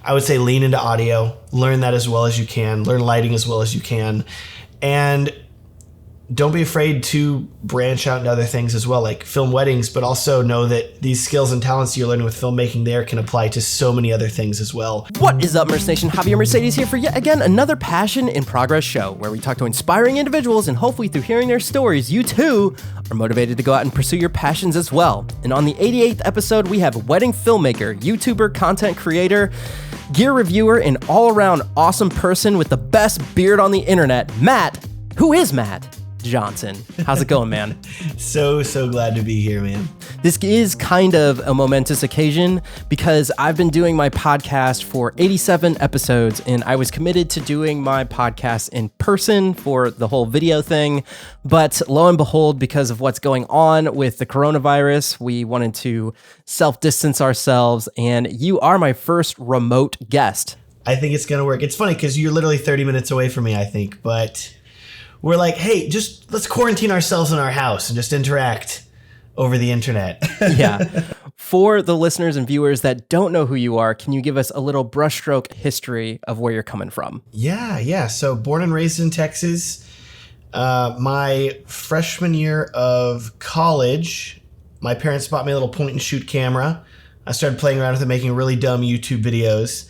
I would say lean into audio, learn that as well as you can, learn lighting as well as you can, and don't be afraid to branch out into other things as well, like film weddings, but also know that these skills and talents you're learning with filmmaking there can apply to so many other things as well. What is up, Merce Nation? Javier Mercedes here for yet again another Passion in Progress show, where we talk to inspiring individuals, and hopefully through hearing their stories, you too are motivated to go out and pursue your passions as well. And on the 88th episode, we have Wedding Filmmaker, YouTuber, content creator, gear reviewer, and all-around awesome person with the best beard on the internet, Matt, WhoisMatt Johnson. How's it going, man? So glad to be here, man. This is kind of a momentous occasion because I've been doing my podcast for 87 episodes, and I was committed to doing my podcast in person for the whole video thing. But lo and behold, because of what's going on with the coronavirus, we wanted to self-distance ourselves, and you are my first remote guest. I think it's going to work. It's funny because you're literally 30 minutes away from me, I think, but we're like, hey, just let's quarantine ourselves in our house and just interact over the internet. Yeah. For the listeners and viewers that don't know who you are, can you give us a little brushstroke history of where you're coming from? Yeah. So born and raised in Texas. My freshman year of college, my parents bought me a little point and shoot camera. I started playing around with it, making really dumb YouTube videos.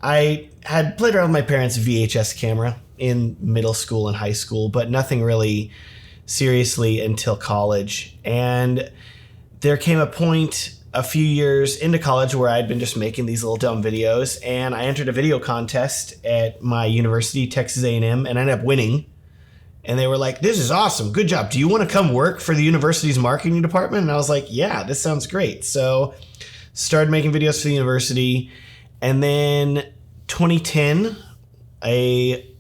I had played around with my parents' VHS camera in middle school and high school, but nothing really seriously until college. And there came a point a few years into college where I'd been just making these little dumb videos, and I entered a video contest at my university, Texas A&M, and I ended up winning. And they were like, this is awesome. Good job. Do you want to come work for the university's marketing department? And I was like, yeah, this sounds great. So started making videos for the university. And then 2010, a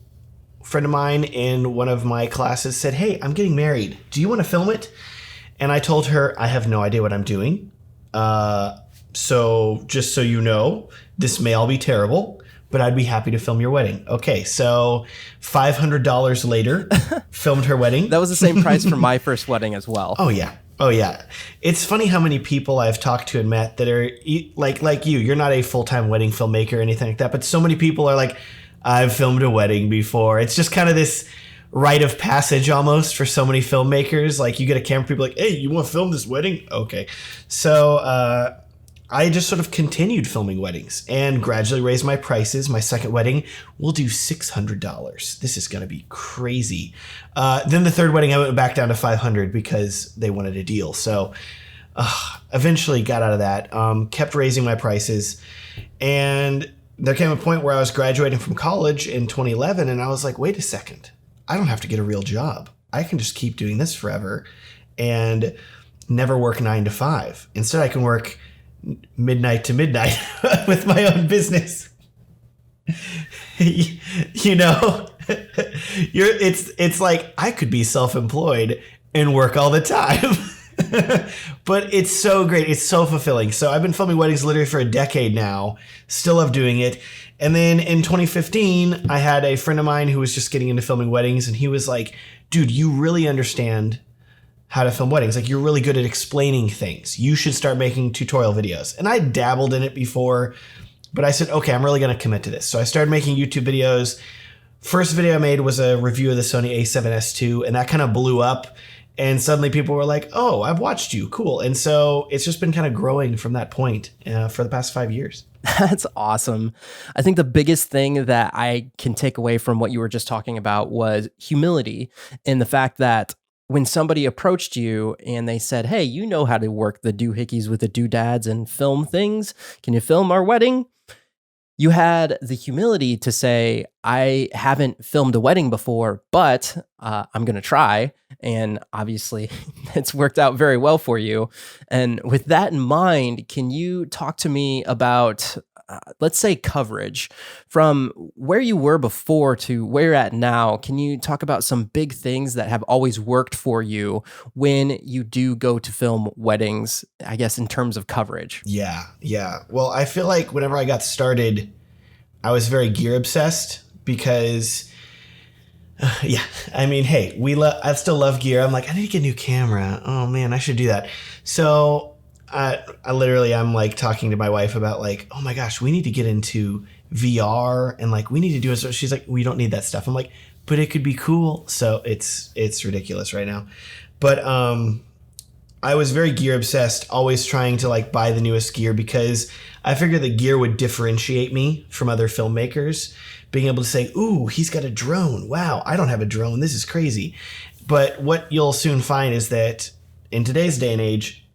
friend of mine in one of my classes said, hey, I'm getting married. Do you want to film it? And I told her, I have no idea what I'm doing. So just so you know, this may all be terrible, but I'd be happy to film your wedding. Okay, so $500 later, filmed her wedding. That was the same price for my first wedding as well. Oh, yeah. It's funny how many people I've talked to and met that are like you. You're not a full-time wedding filmmaker or anything like that, but so many people are like, I've filmed a wedding before. It's just kind of this rite of passage almost for so many filmmakers. Like you get a camera, people are like, hey, you want to film this wedding? Okay. So I just sort of continued filming weddings and gradually raised my prices. My second wedding will do $600. This is going to be crazy. Then the third wedding, I went back down to $500 because they wanted a deal. So eventually got out of that, kept raising my prices. And there came a point where I was graduating from college in 2011, and I was like, wait a second. I don't have to get a real job. I can just keep doing this forever and never work 9 to 5. Instead, I can work midnight to midnight with my own business. You know, it's like I could be self-employed and work all the time. But it's so great. It's so fulfilling. So I've been filming weddings literally for a decade now. Still love doing it. And then in 2015, I had a friend of mine who was just getting into filming weddings. And he was like, dude, you really understand how to film weddings. Like, you're really good at explaining things. You should start making tutorial videos. And I dabbled in it before, but I said, okay, I'm really going to commit to this. So I started making YouTube videos. First video I made was a review of the Sony a7S II, and that kind of blew up. And suddenly people were like, oh, I've watched you. Cool. And so it's just been kind of growing from that point for the past 5 years. That's awesome. I think the biggest thing that I can take away from what you were just talking about was humility, and the fact that when somebody approached you and they said, hey, you know how to work the doohickeys with the doodads and film things. Can you film our wedding? You had the humility to say, I haven't filmed a wedding before, but I'm going to try. And obviously, it's worked out very well for you. And with that in mind, can you talk to me about, let's say, coverage from where you were before to where you're at now? Can you talk about some big things that have always worked for you when you do go to film weddings, I guess, in terms of coverage? Yeah. Well, I feel like whenever I got started, I was very gear obsessed because, I mean, hey, I still love gear. I'm like, I need to get a new camera. Oh man, I should do that. So I literally, I'm like talking to my wife about like, oh my gosh, we need to get into VR and like we need to do it. So she's like, we don't need that stuff. I'm like, but it could be cool. So it's ridiculous right now. But I was very gear obsessed, always trying to like buy the newest gear because I figured the gear would differentiate me from other filmmakers. Being able to say, ooh, he's got a drone. Wow, I don't have a drone. This is crazy. But what you'll soon find is that in today's day and age,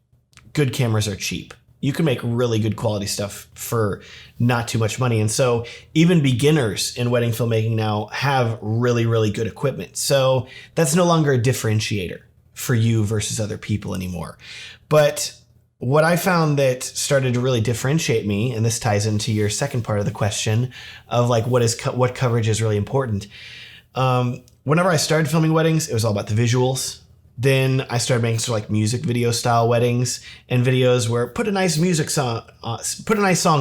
good cameras are cheap. You can make really good quality stuff for not too much money. And so even beginners in wedding filmmaking now have really, really good equipment. So that's no longer a differentiator for you versus other people anymore. But what I found that started to really differentiate me, and this ties into your second part of the question of like what coverage is really important. Whenever I started filming weddings, it was all about the visuals. Then I started making sort of like music video style weddings and videos where put a nice song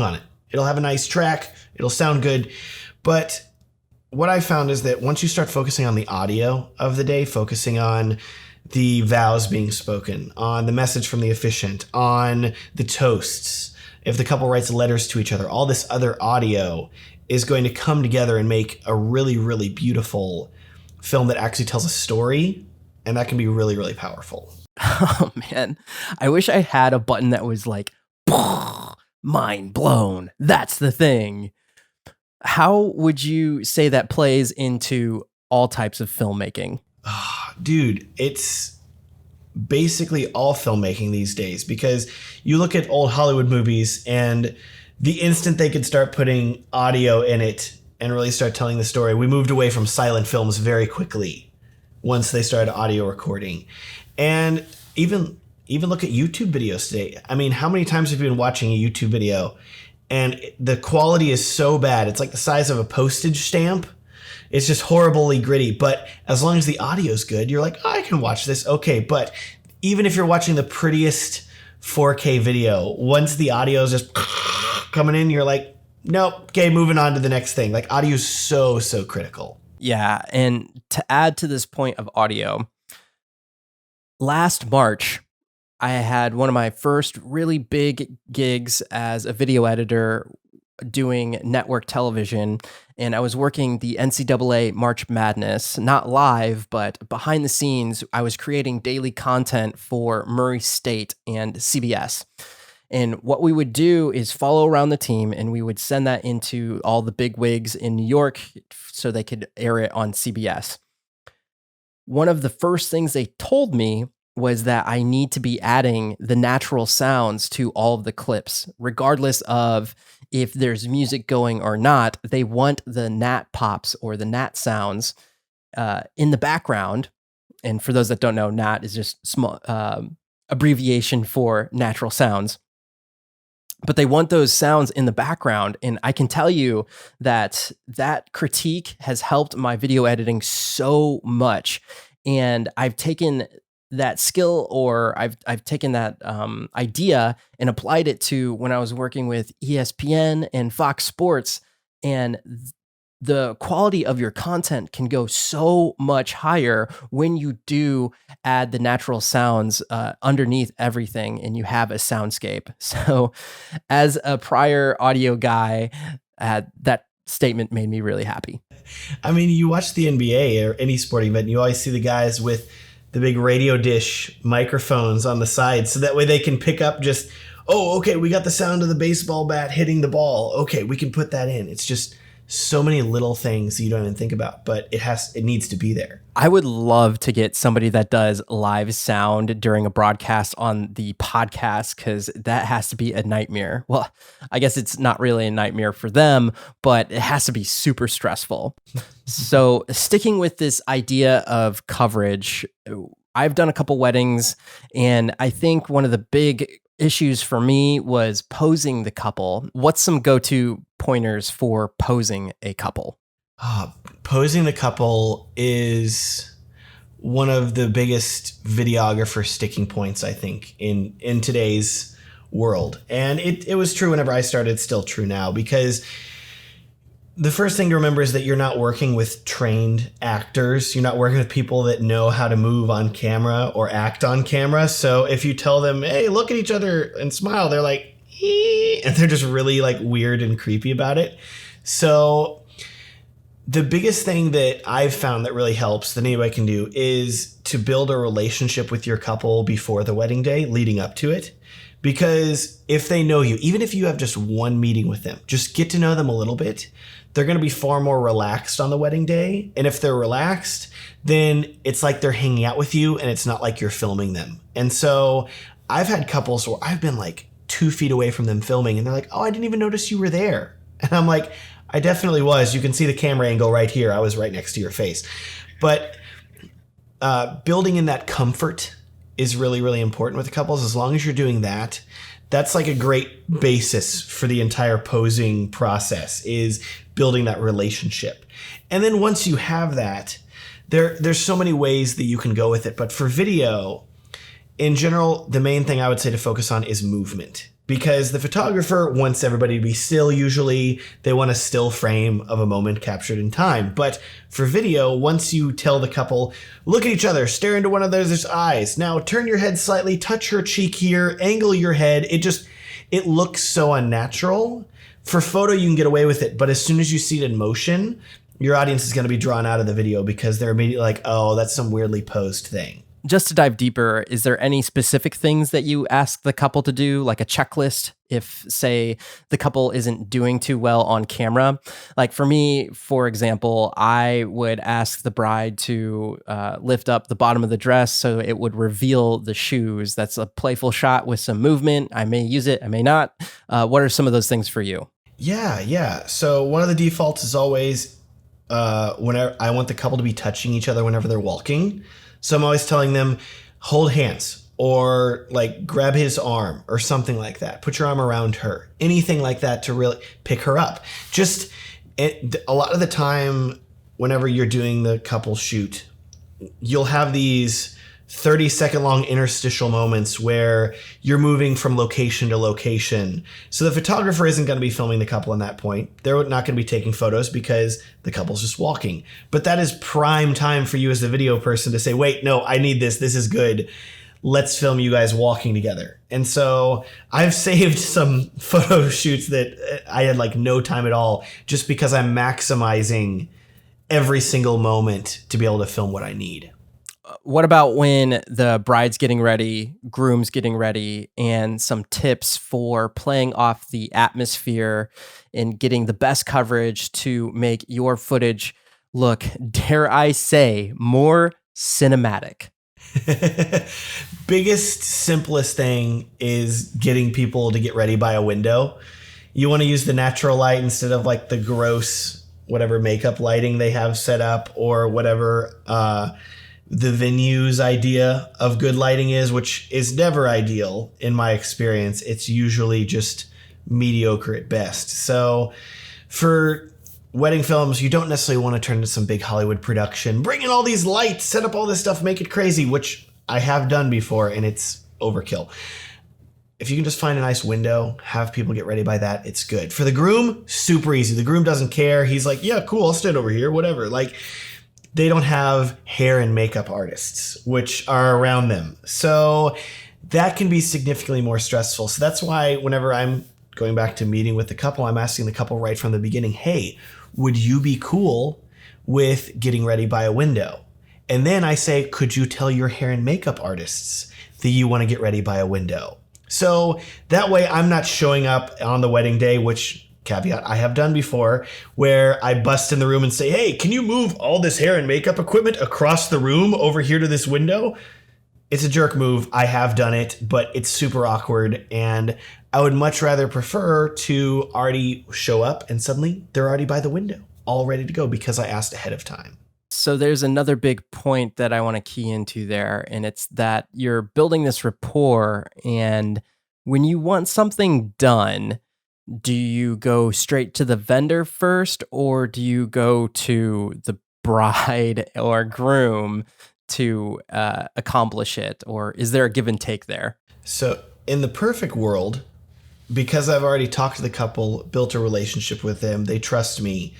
on it. It'll have a nice track. It'll sound good. But what I found is that once you start focusing on the audio of the day, focusing on the vows being spoken, on the message from the officiant, on the toasts, if the couple writes letters to each other, all this other audio is going to come together and make a really, really beautiful film that actually tells a story. And that can be really, really powerful. Oh, man. I wish I had a button that was like, mind blown. That's the thing. How would you say that plays into all types of filmmaking? Dude, it's basically all filmmaking these days because you look at old Hollywood movies and the instant they could start putting audio in it and really start telling the story, we moved away from silent films very quickly once they started audio recording. And even look at YouTube videos today. I mean, how many times have you been watching a YouTube video and the quality is so bad, it's like the size of a postage stamp? It's just horribly gritty. But as long as the audio's good, you're like, oh, I can watch this. Okay, but even if you're watching the prettiest 4K video, once the audio is just coming in, you're like, nope, okay, moving on to the next thing. Like audio is so critical. Yeah, and to add to this point of audio, last March, I had one of my first really big gigs as a video editor doing network television, and I was working the NCAA March Madness, not live, but behind the scenes. I was creating daily content for Murray State and CBS. And what we would do is follow around the team, and we would send that into all the big wigs in New York so they could air it on CBS. One of the first things they told me was that I need to be adding the natural sounds to all of the clips, regardless of if there's music going or not. They want the nat pops or the nat sounds in the background. And for those that don't know, nat is just small abbreviation for natural sounds. But they want those sounds in the background. And I can tell you that that critique has helped my video editing so much. And I've taken that skill, or I've taken that idea and applied it to when I was working with ESPN and Fox Sports. And the quality of your content can go so much higher when you do add the natural sounds underneath everything and you have a soundscape. So as a prior audio guy, that statement made me really happy. I mean, you watch the NBA or any sporting event, and you always see the guys with the big radio dish microphones on the side, so that way they can pick up just, oh, okay, we got the sound of the baseball bat hitting the ball. Okay, we can put that in. It's just so many little things you don't even think about, but it needs to be there. I would love to get somebody that does live sound during a broadcast on the podcast, because that has to be a nightmare. Well, I guess it's not really a nightmare for them, but it has to be super stressful. So sticking with this idea of coverage, I've done a couple weddings, and I think one of the big issues for me was posing the couple. What's some go-to pointers for posing a couple? Posing the couple is one of the biggest videographer sticking points, I think, in today's world. And it was true whenever I started, it's still true now, because The first thing to remember is that you're not working with trained actors. You're not working with people that know how to move on camera or act on camera. So if you tell them, hey, look at each other and smile, they're like, and they're just really like weird and creepy about it. So the biggest thing that I've found that really helps that anybody can do is to build a relationship with your couple before the wedding day, leading up to it. Because if they know you, even if you have just one meeting with them, just get to know them a little bit. They're going to be far more relaxed on the wedding day. And if they're relaxed, then it's like they're hanging out with you and it's not like you're filming them. And so I've had couples where I've been like 2 feet away from them filming and they're like, oh, I didn't even notice you were there. And I'm like, I definitely was. You can see the camera angle right here. I was right next to your face. But building in that comfort is really, really important with the couples. As long as you're doing that, that's like a great basis for the entire posing process, is building that relationship. And then once you have that, there's so many ways that you can go with it. But for video, in general, the main thing I would say to focus on is movement. Because the photographer wants everybody to be still. Usually they want a still frame of a moment captured in time. But for video, once you tell the couple, look at each other, stare into one another's eyes. Now turn your head slightly, touch her cheek here, angle your head. It looks so unnatural. For photo, you can get away with it. But as soon as you see it in motion, your audience is going to be drawn out of the video because they're immediately like, oh, that's some weirdly posed thing. Just to dive deeper, is there any specific things that you ask the couple to do, like a checklist, if, say, the couple isn't doing too well on camera? Like for me, for example, I would ask the bride to lift up the bottom of the dress so it would reveal the shoes. That's a playful shot with some movement. I may use it, I may not. What are some of those things for you? Yeah. So one of the defaults is always whenever I want the couple to be touching each other whenever they're walking. So I'm always telling them, hold hands or like grab his arm or something like that. Put your arm around her. Anything like that to really pick her up. A lot of the time, whenever you're doing the couple shoot, you'll have these 30-second long interstitial moments where you're moving from location to location. So the photographer isn't going to be filming the couple in that point. They're not going to be taking photos because the couple's just walking. But that is prime time for you as the video person to say, wait, no, I need this. This is good. Let's film you guys walking together. And so I've saved some photo shoots that I had like no time at all just because I'm maximizing every single moment to be able to film what I need. What about when the bride's getting ready, groom's getting ready, and some tips for playing off the atmosphere and getting the best coverage to make your footage look, dare I say, more cinematic? Biggest, simplest thing is getting people to get ready by a window. You want to use the natural light instead of like the gross, whatever makeup lighting they have set up or whatever the venue's idea of good lighting is, which is never ideal in my experience. It's usually just mediocre at best. So for wedding films, you don't necessarily want to turn into some big Hollywood production. Bring in all these lights, set up all this stuff, make it crazy, which I have done before, and it's overkill. If you can just find a nice window, have people get ready by that, it's good. For the groom, super easy. The groom doesn't care. He's like, yeah, cool, I'll stand over here, whatever. Like, they don't have hair and makeup artists, which are around them. So that can be significantly more stressful. So that's why whenever I'm going back to meeting with the couple, I'm asking the couple right from the beginning, hey, would you be cool with getting ready by a window? And then I say, could you tell your hair and makeup artists that you want to get ready by a window? So that way I'm not showing up on the wedding day, which caveat I have done before, where I bust in the room and say, hey, can you move all this hair and makeup equipment across the room over here to this window? It's a jerk move. I have done it, but it's super awkward. And I would much rather prefer to already show up and suddenly they're already by the window, all ready to go because I asked ahead of time. So there's another big point that I want to key into there, and it's that you're building this rapport, and when you want something done, do you go straight to the vendor first, or do you go to the bride or groom to accomplish it? Or is there a give and take there? So in the perfect world, because I've already talked to the couple, built a relationship with them, they trust me.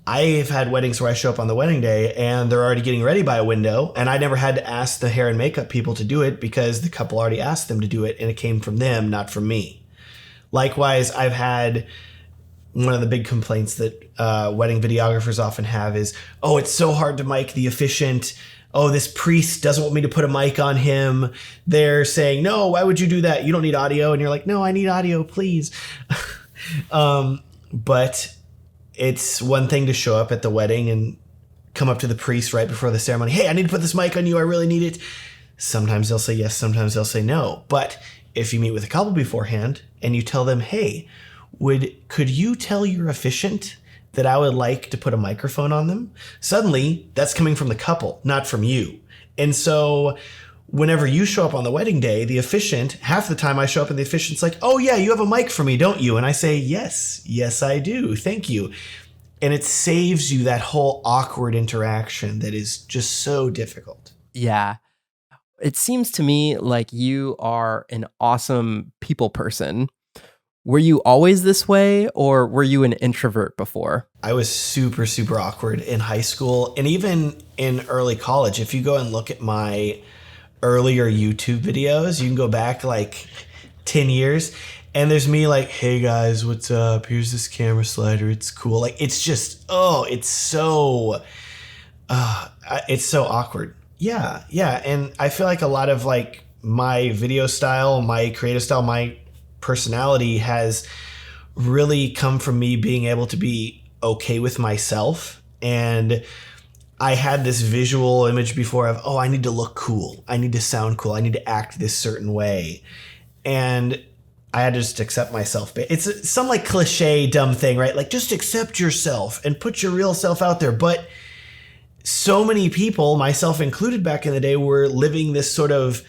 I've had weddings where I show up on the wedding day and they're already getting ready by a window, and I never had to ask the hair and makeup people to do it because the couple already asked them to do it, and it came from them, not from me. Likewise, I've had one of the big complaints that wedding videographers often have is, oh, it's so hard to mic the officiant. Oh, this priest doesn't want me to put a mic on him. They're saying, no, why would you do that? You don't need audio. And you're like, no, I need audio, please. But it's one thing to show up at the wedding and come up to the priest right before the ceremony. Hey, I need to put this mic on you. I really need it. Sometimes they'll say yes. Sometimes they'll say no. But if you meet with a couple beforehand and you tell them, hey, could you tell your officiant that I would like to put a microphone on them? Suddenly, that's coming from the couple, not from you. And so whenever you show up on the wedding day, the officiant, half the time I show up and the officiant's like, oh yeah, you have a mic for me, don't you? And I say, yes, I do. Thank you. And it saves you that whole awkward interaction that is just so difficult. Yeah. It seems to me like you are an awesome people person. Were you always this way, or were you an introvert before? I was super, super awkward in high school and even in early college. If you go and look at my earlier YouTube videos, you can go back like 10 years and there's me like, hey guys, what's up? Here's this camera slider. It's cool. Like, it's just, it's so awkward. Yeah. And I feel like a lot of like my video style, my creative style, my personality has really come from me being able to be okay with myself. And I had this visual image before of, I need to look cool. I need to sound cool. I need to act this certain way. And I had to just accept myself. It's some like cliche, dumb thing, right? Like just accept yourself and put your real self out there. But so many people, myself included back in the day, were living this sort of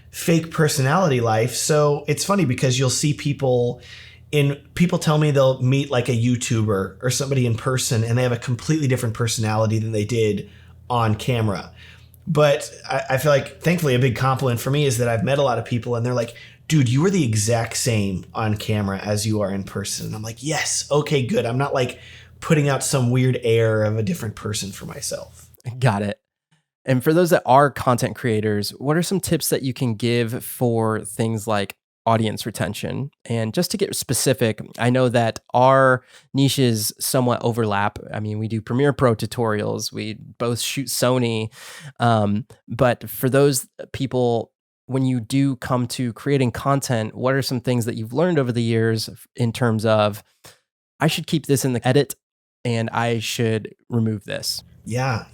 fake personality life. So it's funny because you'll see people tell me they'll meet like a YouTuber or somebody in person and they have a completely different personality than they did on camera. But I feel like, thankfully, a big compliment for me is that I've met a lot of people and they're like, dude, you were the exact same on camera as you are in person. And I'm like, yes, okay, good. I'm not like putting out some weird air of a different person for myself. Got it. And for those that are content creators, what are some tips that you can give for things like audience retention? And just to get specific, I know that our niches somewhat overlap. I mean, we do Premiere Pro tutorials, we both shoot Sony. But for those people, when you do come to creating content, what are some things that you've learned over the years in terms of, I should keep this in the edit and I should remove this? Yeah.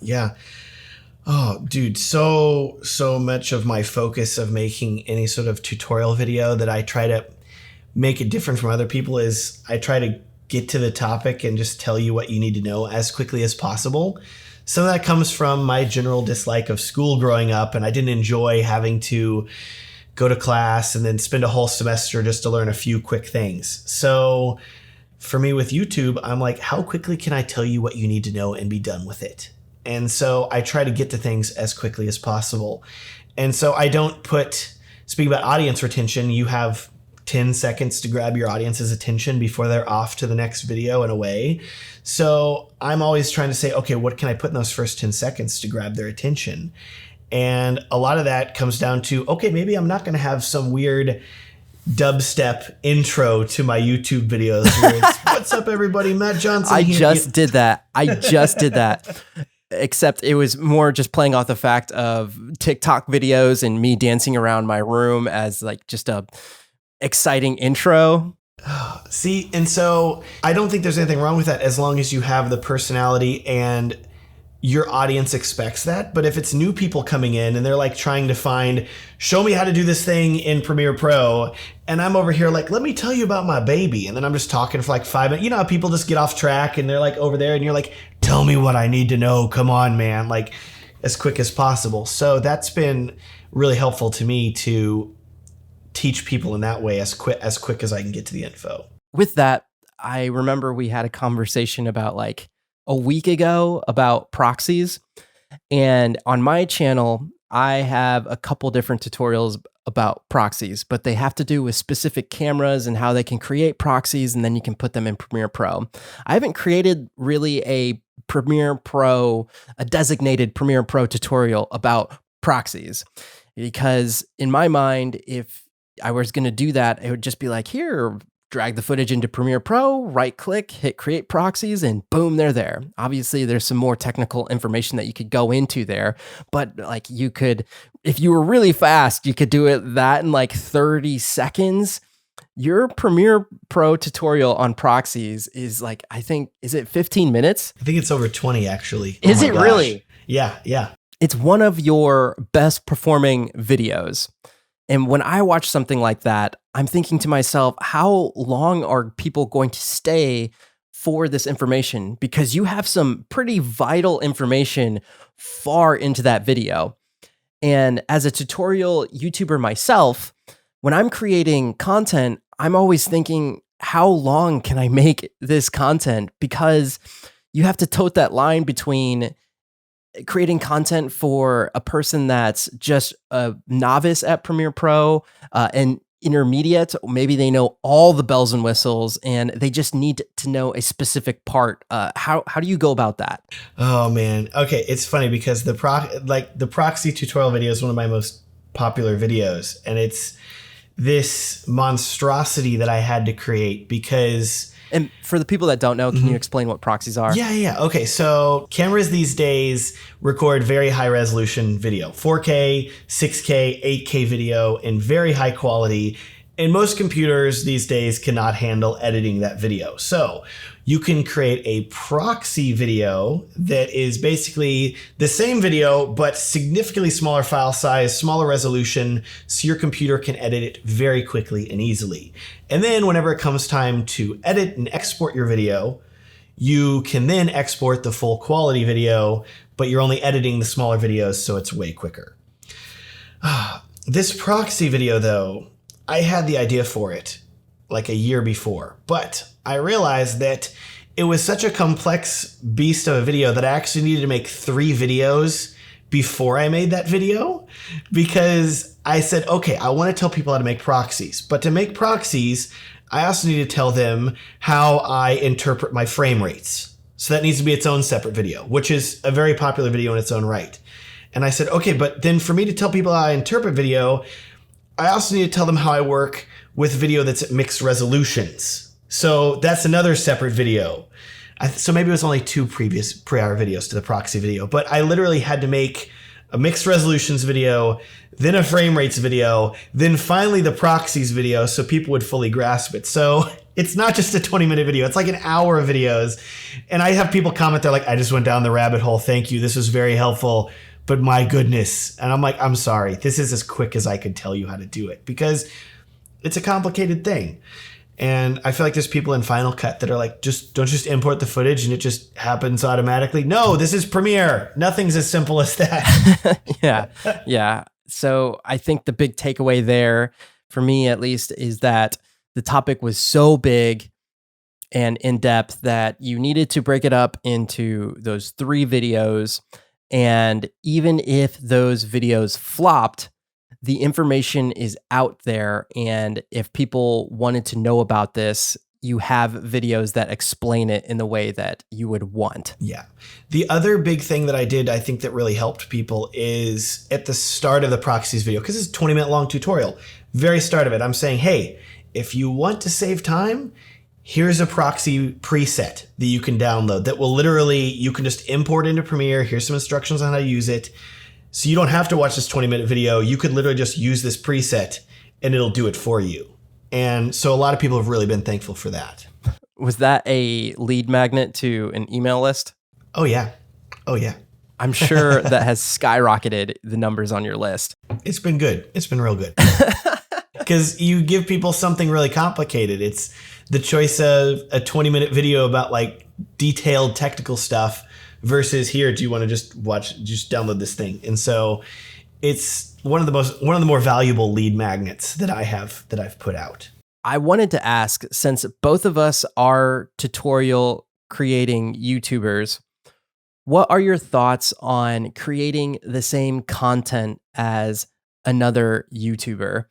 Oh, dude, so much of my focus of making any sort of tutorial video that I try to make it different from other people is I try to get to the topic and just tell you what you need to know as quickly as possible. Some of that comes from my general dislike of school growing up, and I didn't enjoy having to go to class and then spend a whole semester just to learn a few quick things. So for me with YouTube, I'm like, how quickly can I tell you what you need to know and be done with it? And so I try to get to things as quickly as possible. And so I don't speaking about audience retention, you have 10 seconds to grab your audience's attention before they're off to the next video and away. So I'm always trying to say, okay, what can I put in those first 10 seconds to grab their attention? And a lot of that comes down to, okay, maybe I'm not going to have some weird dubstep intro to my YouTube videos where it's, what's up everybody, Matt Johnson. I just did that. Except it was more just playing off the fact of TikTok videos and me dancing around my room as like just a exciting intro. See, and so I don't think there's anything wrong with that as long as you have the personality and your audience expects that. But if it's new people coming in and they're like trying to show me how to do this thing in Premiere Pro, and I'm over here like, let me tell you about my baby. And then I'm just talking for like 5 minutes. You know how people just get off track and they're like over there and you're like, tell me what I need to know. Come on, man. Like as quick as possible. So that's been really helpful to me to teach people in that way as quick as I can get to the info. With that, I remember we had a conversation about like a week ago about proxies. And on my channel, I have a couple different tutorials about proxies, but they have to do with specific cameras and how they can create proxies, and then you can put them in Premiere Pro. I haven't created really a designated Premiere Pro tutorial about proxies, because in my mind, if I was going to do that, it would just be like, here, drag the footage into Premiere Pro, right click, hit create proxies, and boom, they're there. Obviously, there's some more technical information that you could go into there, but like you could, if you were really fast, you could do that in like 30 seconds. Your Premiere Pro tutorial on proxies is like, I think, is it 15 minutes? I think it's over 20 actually. Is it really? Yeah. It's one of your best performing videos. And when I watch something like that, I'm thinking to myself, how long are people going to stay for this information? Because you have some pretty vital information far into that video. And as a tutorial YouTuber myself, when I'm creating content, I'm always thinking, how long can I make this content? Because you have to tote that line between creating content for a person that's just a novice at Premiere Pro and intermediate. Maybe they know all the bells and whistles and they just need to know a specific part. How do you go about that? Oh man. Okay. It's funny because the proxy tutorial video is one of my most popular videos, and it's this monstrosity that I had to create because... And for the people that don't know, can you explain what proxies are? Yeah. Okay, so cameras these days record very high resolution video, 4K, 6K, 8K video in very high quality. And most computers these days cannot handle editing that video. So you can create a proxy video that is basically the same video, but significantly smaller file size, smaller resolution, so your computer can edit it very quickly and easily. And then whenever it comes time to edit and export your video, you can then export the full quality video, but you're only editing the smaller videos, so it's way quicker. This proxy video though, I had the idea for it like a year before, but I realized that it was such a complex beast of a video that I actually needed to make 3 videos before I made that video, because I said, okay, I want to tell people how to make proxies, but to make proxies, I also need to tell them how I interpret my frame rates. So that needs to be its own separate video, which is a very popular video in its own right. And I said, okay, but then for me to tell people how I interpret video, I also need to tell them how I work with video that's at mixed resolutions. So that's another separate video. So maybe it was only 2 prior videos to the proxy video, but I literally had to make a mixed resolutions video, then a frame rates video, then finally the proxies video so people would fully grasp it. So it's not just a 20-minute video, it's like an hour of videos. And I have people comment, they're like, I just went down the rabbit hole. Thank you. This was very helpful. But my goodness. And I'm like, I'm sorry. This is as quick as I could tell you how to do it because it's a complicated thing. And I feel like there's people in Final Cut that are like, don't just import the footage and it just happens automatically. No, this is Premiere. Nothing's as simple as that. Yeah. So I think the big takeaway there, for me at least, is that the topic was so big and in depth that you needed to break it up into those 3 videos. And even if those videos flopped, the information is out there. And if people wanted to know about this, you have videos that explain it in the way that you would want. Yeah. The other big thing that I did, I think that really helped people is at the start of the proxies video, because it's a 20-minute long tutorial, very start of it, I'm saying, hey, if you want to save time, here's a proxy preset that you can download that will literally, you can just import into Premiere. Here's some instructions on how to use it. So you don't have to watch this 20-minute video. You could literally just use this preset and it'll do it for you. And so a lot of people have really been thankful for that. Was that a lead magnet to an email list? Oh yeah. I'm sure that has skyrocketed the numbers on your list. It's been good. It's been real good. Because you give people something really complicated. It's the choice of a 20-minute video about like detailed technical stuff versus here, do you want to just download this thing? And so it's one of the more valuable lead magnets that I've put out. I wanted to ask, since both of us are tutorial creating YouTubers, what are your thoughts on creating the same content as another YouTuber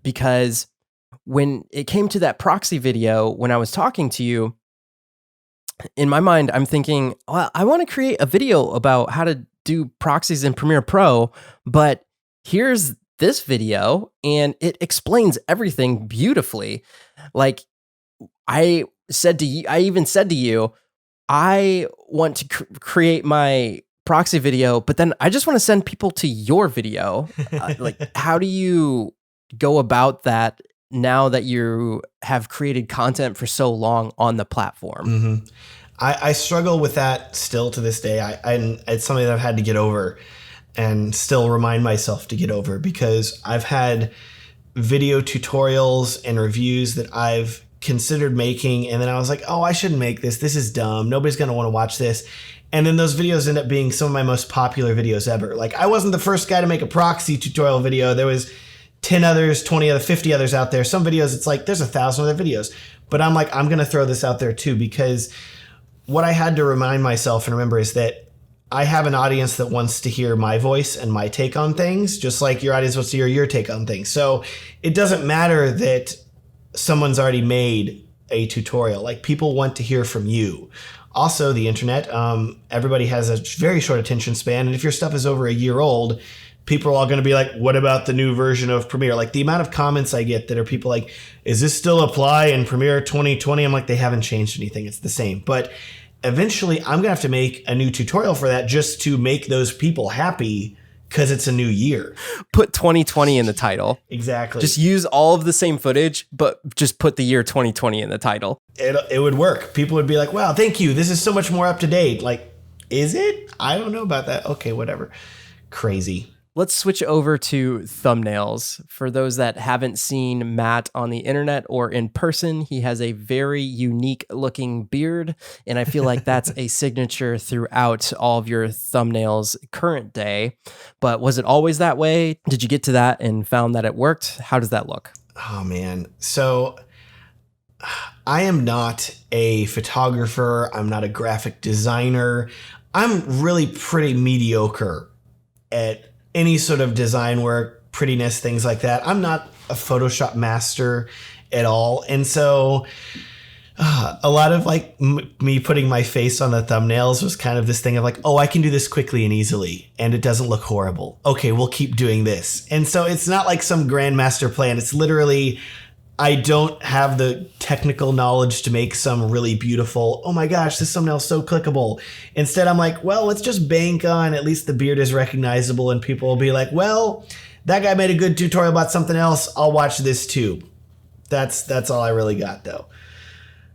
because when it came to that proxy video, when I was talking to you, in my mind, I'm thinking, well, I want to create a video about how to do proxies in Premiere Pro, but here's this video and it explains everything beautifully. Like I even said to you, I want to create my proxy video, but then I just want to send people to your video. Like, how do you go about that now that you have created content for so long on the platform? I struggle with that still to this day. It's something that I've had to get over and still remind myself to get over, because I've had video tutorials and reviews that I've considered making, and then I was like, oh, I shouldn't make this. This is dumb. Nobody's going to want to watch this. And then those videos end up being some of my most popular videos ever. Like, I wasn't the first guy to make a proxy tutorial video. There was 10 others, 20 other, 50 others out there. Some videos, it's like, there's 1,000 other videos. But I'm like, I'm going to throw this out there too, because what I had to remind myself and remember is that I have an audience that wants to hear my voice and my take on things, just like your audience wants to hear your take on things. So it doesn't matter that someone's already made a tutorial. Like, people want to hear from you. Also, the internet, everybody has a very short attention span. And if your stuff is over a year old, people are all going to be like, what about the new version of Premiere? Like, the amount of comments I get that are people like, is this still apply in Premiere 2020? I'm like, they haven't changed anything. It's the same. But eventually I'm going to have to make a new tutorial for that just to make those people happy, because it's a new year. Put 2020 in the title. Exactly. Just use all of the same footage, but just put the year 2020 in the title. It would work. People would be like, wow, thank you. This is so much more up to date. Like, is it? I don't know about that. Okay, whatever. Crazy. Let's switch over to thumbnails. For those that haven't seen Matt on the internet or in person, he has a very unique looking beard, and I feel like that's a signature throughout all of your thumbnails current day. But was it always that way? Did you get to that and found that it worked? How does that look? Oh, man. So I am not a photographer. I'm not a graphic designer. I'm really pretty mediocre at any sort of design work, prettiness, things like that. I'm not a Photoshop master at all. And so a lot of like me putting my face on the thumbnails was kind of this thing of like, oh, I can do this quickly and easily, and it doesn't look horrible. Okay, we'll keep doing this. And so it's not like some grandmaster plan. It's literally, I don't have the technical knowledge to make some really beautiful, oh my gosh, this thumbnail is so clickable. Instead, I'm like, well, let's just bank on at least the beard is recognizable, and people will be like, well, that guy made a good tutorial about something else. I'll watch this too. That's all I really got, though.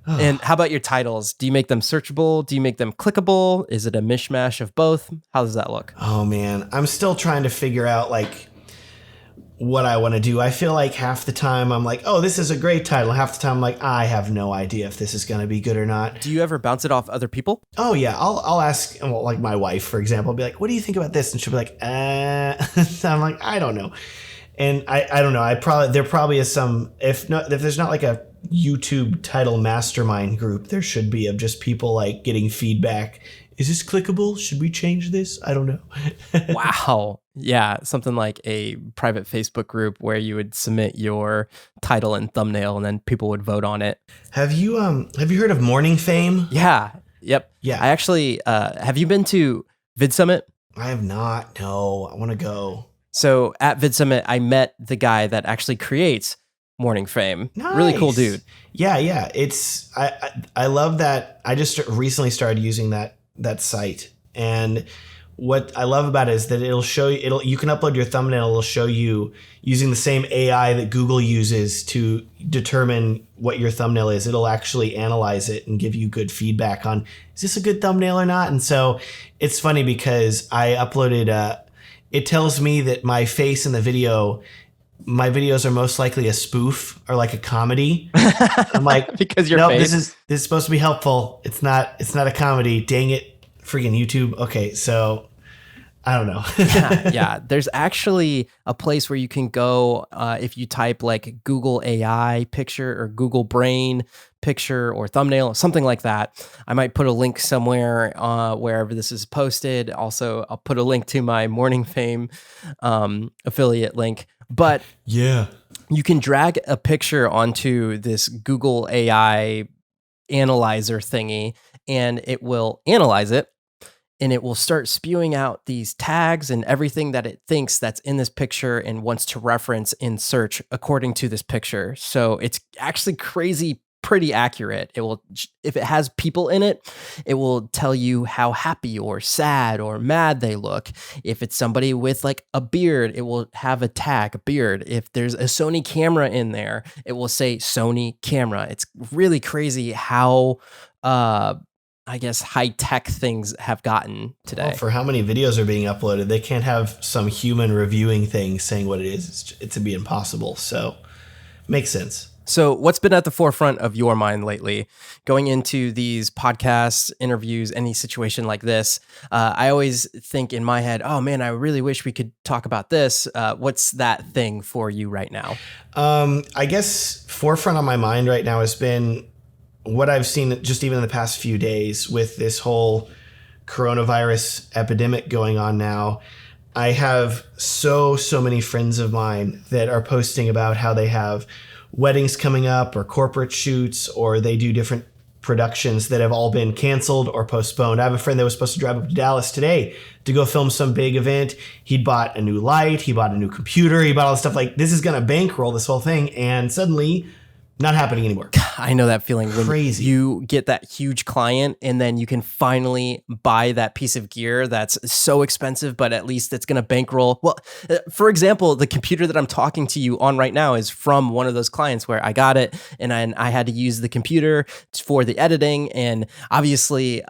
And how about your titles? Do you make them searchable? Do you make them clickable? Is it a mishmash of both? How does that look? Oh man, I'm still trying to figure out like what I want to do. I feel like half the time I'm like, oh, this is a great title. Half the time I'm like, I have no idea if this is going to be good or not. Do you ever bounce it off other people? Oh yeah, I'll ask, well, like my wife, for example, I'll be like, what do you think about this? And she'll be like, I'm like, I don't know. And I don't know. There probably is some, if there's not like a YouTube title mastermind group, there should be, of just people like getting feedback. Is this clickable? Should we change this? I don't know. Wow. Yeah, something like a private Facebook group where you would submit your title and thumbnail, and then people would vote on it. Have you heard of Morning Fame? Yeah. Yep. Yeah. I actually have you been to VidSummit? I have not. No, I want to go. So at VidSummit, I met the guy that actually creates Morning Fame. Nice. Really cool dude. Yeah. It's I love that. I just recently started using that site, and what I love about it is that it'll show you, you can upload your thumbnail, it'll show you using the same AI that Google uses to determine what your thumbnail is. It'll actually analyze it and give you good feedback on, is this a good thumbnail or not? And so it's funny because I uploaded, it tells me that my face in the video, my videos are most likely a spoof or like a comedy. I'm like, because your nope, face. this is supposed to be helpful. It's not a comedy. Dang it. Freaking YouTube. Okay, so I don't know. yeah. There's actually a place where you can go if you type like Google AI picture or Google Brain picture or thumbnail or something like that. I might put a link somewhere wherever this is posted. Also, I'll put a link to my Morning Fame affiliate link. But Yeah. you can drag a picture onto this Google AI analyzer thingy, and it will analyze it, and it will start spewing out these tags and everything that it thinks that's in this picture and wants to reference in search according to this picture. So it's actually crazy, pretty accurate. It will, if it has people in it, it will tell you how happy or sad or mad they look. If it's somebody with like a beard, it will have a tag, a beard. If there's a Sony camera in there, it will say Sony camera. It's really crazy how, I guess, high-tech things have gotten today. Well, for how many videos are being uploaded, they can't have some human reviewing thing saying what it is. It's to be impossible. So makes sense. So what's been at the forefront of your mind lately? Going into these podcasts, interviews, any situation like this, I always think in my head, oh man, I really wish we could talk about this. What's that thing for you right now? I guess forefront on my mind right now has been what I've seen just even in the past few days with this whole coronavirus epidemic going on now. I have so many friends of mine that are posting about how they have weddings coming up or corporate shoots, or they do different productions that have all been canceled or postponed. I have a friend that was supposed to drive up to Dallas today to go film some big event. He'd bought a new light, he bought a new computer, he bought all this stuff. Like, this is going to bankroll this whole thing, and suddenly not happening anymore. I know that feeling when Crazy. you get that huge client and then you can finally buy that piece of gear that's so expensive, but at least it's going to bankroll. Well, for example, the computer that I'm talking to you on right now is from one of those clients where I got it and I had to use the computer for the editing, and obviously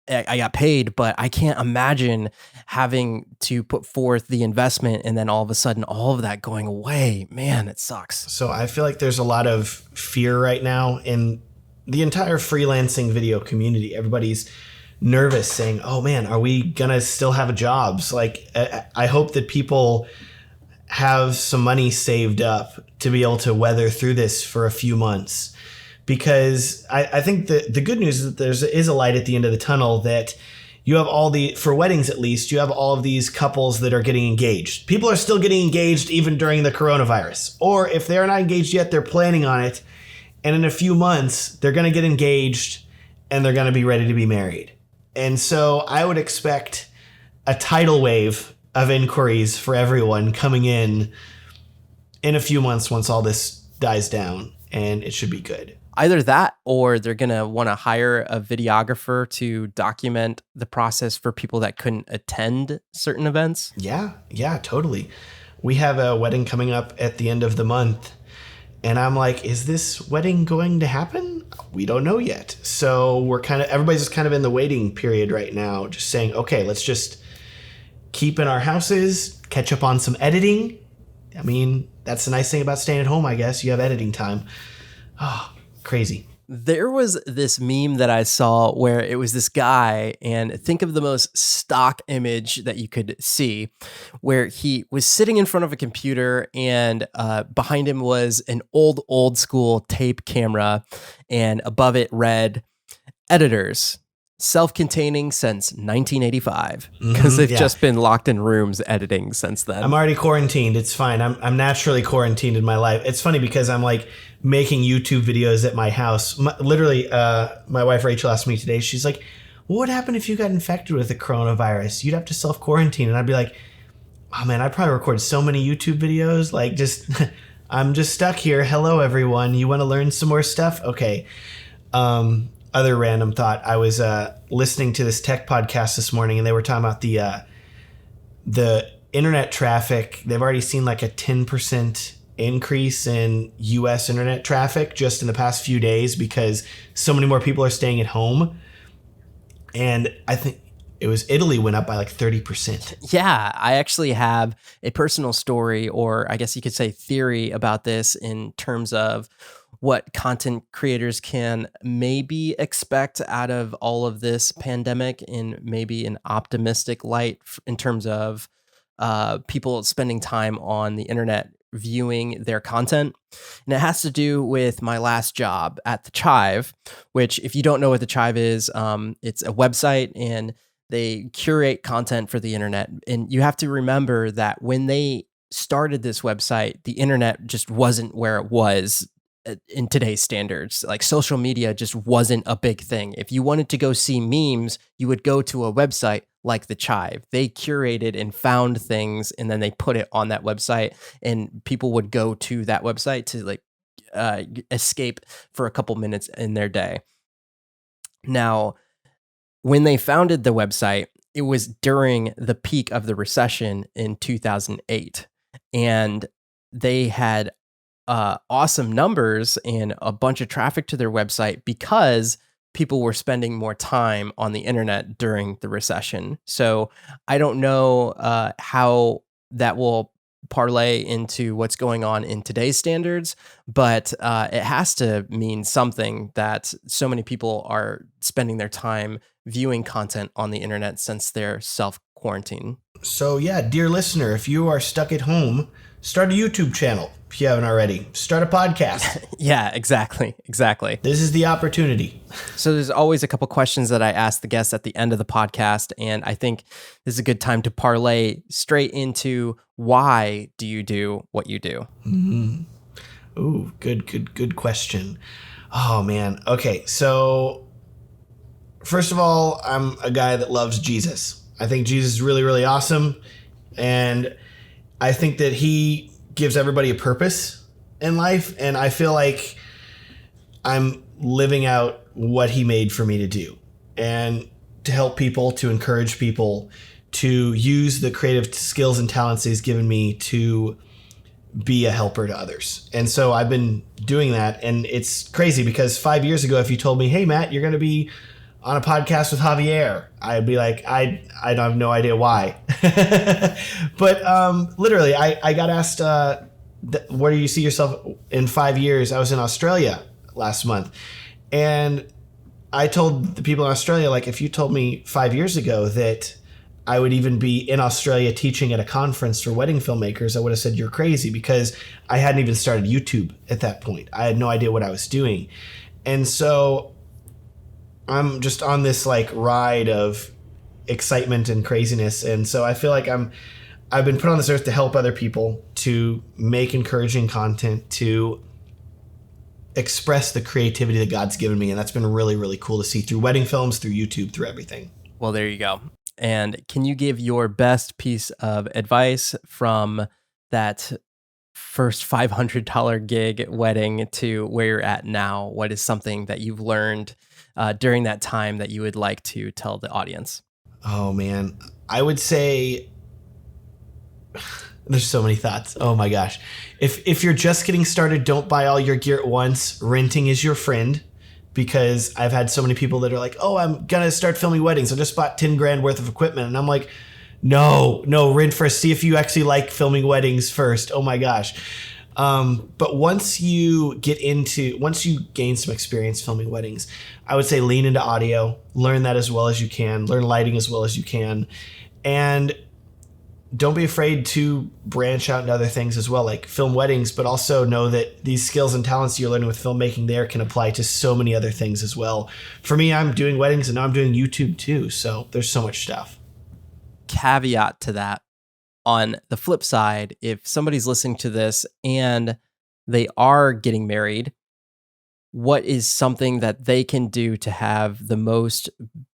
I got paid, but I can't imagine having to put forth the investment and then all of a sudden all of that going away. Man, it sucks. So I feel like there's a lot of fear right now in the entire freelancing video community. Everybody's nervous saying, oh man, are we gonna still have jobs? Like, I hope that people have some money saved up to be able to weather through this for a few months. Because I think the good news is that there is a light at the end of the tunnel, that you have for weddings at least, you have all of these couples that are getting engaged. People are still getting engaged even during the coronavirus. Or if they're not engaged yet, they're planning on it. And in a few months, they're going to get engaged and they're going to be ready to be married. And so I would expect a tidal wave of inquiries for everyone coming in a few months once all this dies down, and it should be good. Either that, or they're going to want to hire a videographer to document the process for people that couldn't attend certain events. Yeah, totally. We have a wedding coming up at the end of the month, and I'm like, is this wedding going to happen? We don't know yet. So everybody's just kind of in the waiting period right now, just saying, okay, let's just keep in our houses, catch up on some editing. I mean, that's the nice thing about staying at home, I guess. You have editing time. Oh, crazy. There was this meme that I saw where it was this guy, and think of the most stock image that you could see, where he was sitting in front of a computer and behind him was an old school tape camera, and above it read, editors, self-containing since 1985, because they've just been locked in rooms editing since then. I'm already quarantined. It's fine. I'm naturally quarantined in my life. It's funny because I'm like making YouTube videos at my house. Literally, my wife Rachel asked me today, she's like, what would happen if you got infected with the coronavirus? You'd have to self-quarantine. And I'd be like, oh man, I'd probably record so many YouTube videos. Like, just, I'm just stuck here. Hello, everyone. You want to learn some more stuff? Okay. Other random thought. I was listening to this tech podcast this morning, and they were talking about the internet traffic. They've already seen like a 10% increase in U.S. internet traffic just in the past few days because so many more people are staying at home. And I think it was Italy went up by like 30%. Yeah, I actually have a personal story, or I guess you could say theory about this in terms of what content creators can maybe expect out of all of this pandemic, in maybe an optimistic light in terms of people spending time on the internet viewing their content. And it has to do with my last job at the Chive, which, if you don't know what the Chive is, it's a website and they curate content for the internet. And you have to remember that when they started this website, the internet just wasn't where it was in today's standards. Like, social media just wasn't a big thing. If you wanted to go see memes, you would go to a website like the Chive. They curated and found things, and then they put it on that website, and people would go to that website to like escape for a couple minutes in their day. Now, when they founded the website, it was during the peak of the recession in 2008, and they had awesome numbers and a bunch of traffic to their website because people were spending more time on the internet during the recession. So I don't know how that will parlay into what's going on in today's standards, but it has to mean something that so many people are spending their time viewing content on the internet since their self-quarantine. So yeah, dear listener, if you are stuck at home, start a YouTube channel if you haven't already. Start a podcast. Yeah, exactly. This is the opportunity. So there's always a couple questions that I ask the guests at the end of the podcast, and I think this is a good time to parlay straight into, why do you do what you do? Mm-hmm. Ooh, good question. Oh man. Okay, so first of all, I'm a guy that loves Jesus. I think Jesus is really, really awesome, and I think that he gives everybody a purpose in life, and I feel like I'm living out what he made for me to do, and to help people, to encourage people, to use the creative skills and talents he's given me to be a helper to others. And so I've been doing that, and it's crazy because 5 years ago, if you told me, hey, Matt, you're going to be on a podcast with Javier, I'd be like, I don't have no idea why. But literally, I got asked, where do you see yourself in 5 years? I was in Australia last month, and I told the people in Australia, like, if you told me 5 years ago that I would even be in Australia teaching at a conference for wedding filmmakers, I would have said you're crazy, because I hadn't even started YouTube at that point. I had no idea what I was doing. And so I'm just on this like ride of excitement and craziness. And so I feel like I've been put on this earth to help other people, to make encouraging content, to express the creativity that God's given me. And that's been really, really cool to see through wedding films, through YouTube, through everything. Well, there you go. And can you give your best piece of advice from that first $500 gig wedding to where you're at now? What is something that you've learned during that time that you would like to tell the audience? Oh man, I would say there's so many thoughts. Oh my gosh. If you're just getting started, don't buy all your gear at once. Renting is your friend, because I've had so many people that are like, oh, I'm going to start filming weddings. I just bought 10 grand worth of equipment. And I'm like, no, rent first. See if you actually like filming weddings first. Oh my gosh. But once you gain some experience filming weddings, I would say lean into audio, learn that as well as you can, learn lighting as well as you can. And don't be afraid to branch out into other things as well, like film weddings, but also know that these skills and talents you're learning with filmmaking there can apply to so many other things as well. For me, I'm doing weddings and now I'm doing YouTube too. So there's so much stuff. Caveat to that. On the flip side, if somebody's listening to this and they are getting married, what is something that they can do to have the most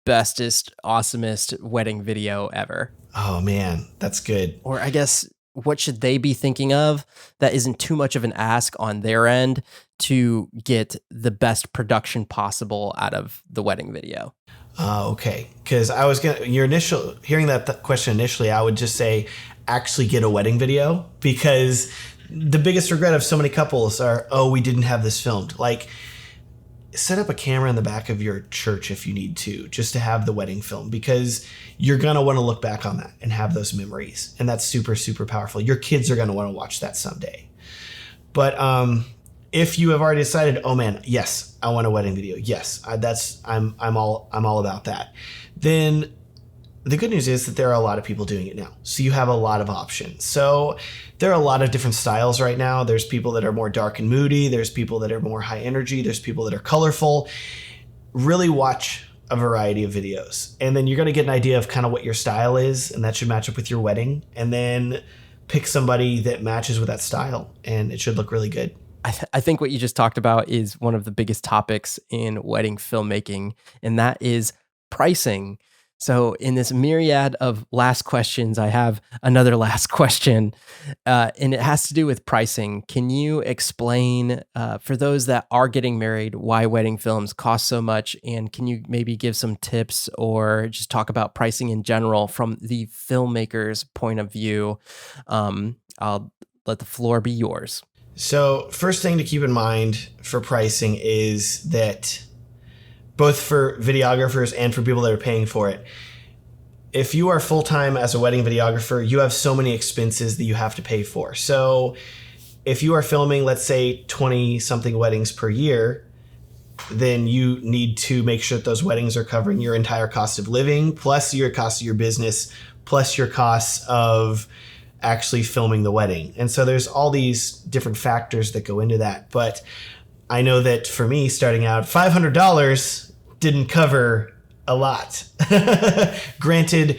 bestest, awesomest wedding video ever? Oh man, that's good. Or I guess, what should they be thinking of that isn't too much of an ask on their end to get the best production possible out of the wedding video? Okay. Because hearing that question initially, I would just say, actually get a wedding video, because the biggest regret of so many couples are, oh, we didn't have this filmed. Like, set up a camera in the back of your church if you need to, just to have the wedding film, because you're going to want to look back on that and have those memories. And that's super, super powerful. Your kids are going to want to watch that someday. But if you have already decided, oh man, yes, I want a wedding video. Yes, I'm all about that. Then the good news is that there are a lot of people doing it now. So you have a lot of options. So there are a lot of different styles right now. There's people that are more dark and moody. There's people that are more high energy. There's people that are colorful. Really watch a variety of videos. And then you're going to get an idea of kind of what your style is, and that should match up with your wedding. And then pick somebody that matches with that style, and it should look really good. I think what you just talked about is one of the biggest topics in wedding filmmaking, and that is pricing. So in this myriad of last questions, I have another last question, and it has to do with pricing. Can you explain, for those that are getting married, why wedding films cost so much? And can you maybe give some tips or just talk about pricing in general from the filmmaker's point of view? I'll let the floor be yours. So first thing to keep in mind for pricing is that both for videographers and for people that are paying for it, if you are full-time as a wedding videographer, you have so many expenses that you have to pay for. So if you are filming, let's say 20 something weddings per year, then you need to make sure that those weddings are covering your entire cost of living, plus your cost of your business, plus your costs of actually filming the wedding. And so there's all these different factors that go into that. But I know that for me, starting out, $500 didn't cover a lot. Granted,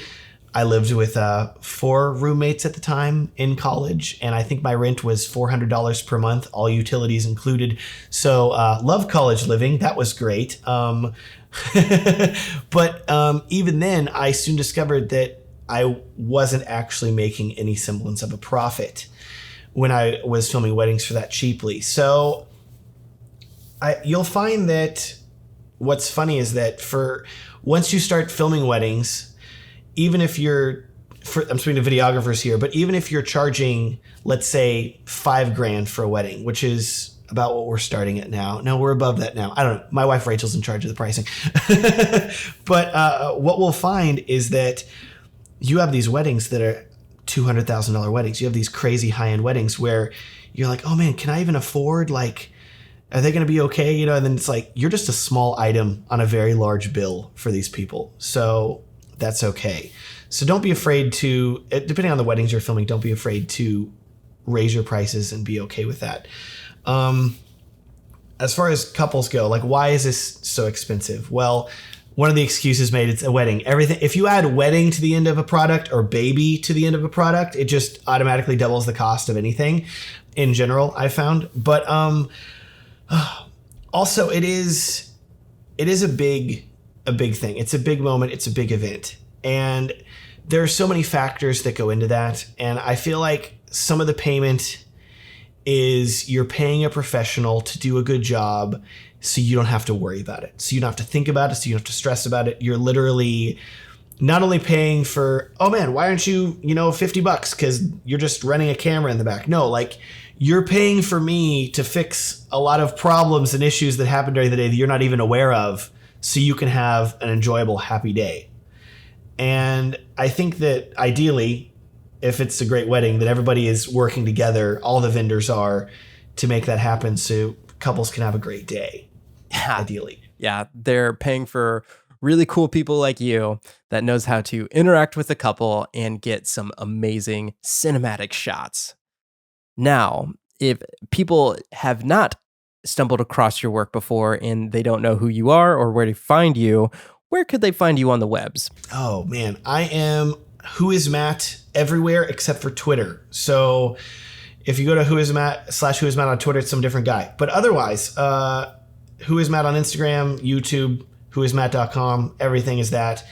I lived with 4 roommates at the time in college, and I think my rent was $400 per month, all utilities included. So love college living. That was great. But even then, I soon discovered that I wasn't actually making any semblance of a profit when I was filming weddings for that cheaply. So you'll find that what's funny is that once you start filming weddings, even if I'm speaking to videographers here, but even if you're charging, let's say $5,000 for a wedding, which is about what we're starting at now. No, we're above that now. I don't know. My wife Rachel's in charge of the pricing. But what we'll find is that you have these weddings that are $200,000 weddings. You have these crazy high-end weddings where you're like, oh man, can I even afford, like, are they going to be okay? You know, and then it's like, you're just a small item on a very large bill for these people. So that's okay. So don't be afraid to, depending on the weddings you're filming, don't be afraid to raise your prices and be okay with that. As far as couples go, like, why is this so expensive? Well, one of the excuses made, it's a wedding. Everything, if you add wedding to the end of a product or baby to the end of a product, it just automatically doubles the cost of anything in general, I found. But also it is a big thing. It's a big moment. It's a big event. And there are so many factors that go into that. And I feel like some of the payment is you're paying a professional to do a good job so you don't have to worry about it. So you don't have to think about it. So you don't have to stress about it. You're literally not only paying for, oh man, why aren't you, $50 because you're just running a camera in the back. No, like, you're paying for me to fix a lot of problems and issues that happen during the day that you're not even aware of, so you can have an enjoyable, happy day. And I think that ideally, if it's a great wedding, that everybody is working together, all the vendors are, to make that happen so couples can have a great day, ideally. Yeah, they're paying for really cool people like you that knows how to interact with the couple and get some amazing cinematic shots. Now, if people have not stumbled across your work before and they don't know who you are or where to find you, where could they find you on the webs? Oh man, I am WhoisMatt everywhere except for Twitter. So if you go to WhoisMatt on Twitter, it's some different guy. But otherwise, WhoisMatt on Instagram, YouTube, WhoisMatt.com, everything is that.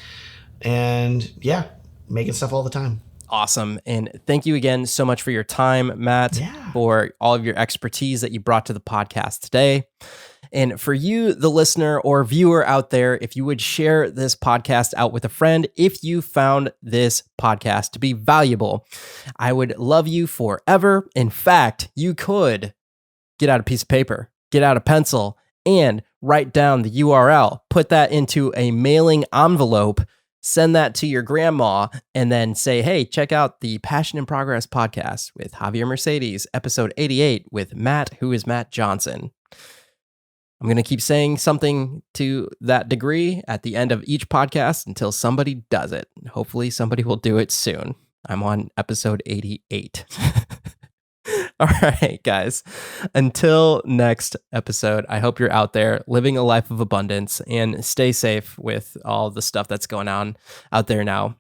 And yeah, making stuff all the time. Awesome. And thank you again so much for your time, Matt, for all of your expertise that you brought to the podcast today. And for you, the listener or viewer out there, if you would share this podcast out with a friend, if you found this podcast to be valuable, I would love you forever. In fact, you could get out a piece of paper, get out a pencil, and write down the URL, put that into a mailing envelope, send that to your grandma, and then say, hey, check out the Passion in Progress podcast with Javier Mercedes, episode 88 with WhoisMatt Johnson. I'm going to keep saying something to that degree at the end of each podcast until somebody does it. Hopefully somebody will do it soon. I'm on episode 88. All right, guys. Until next episode, I hope you're out there living a life of abundance and stay safe with all the stuff that's going on out there now.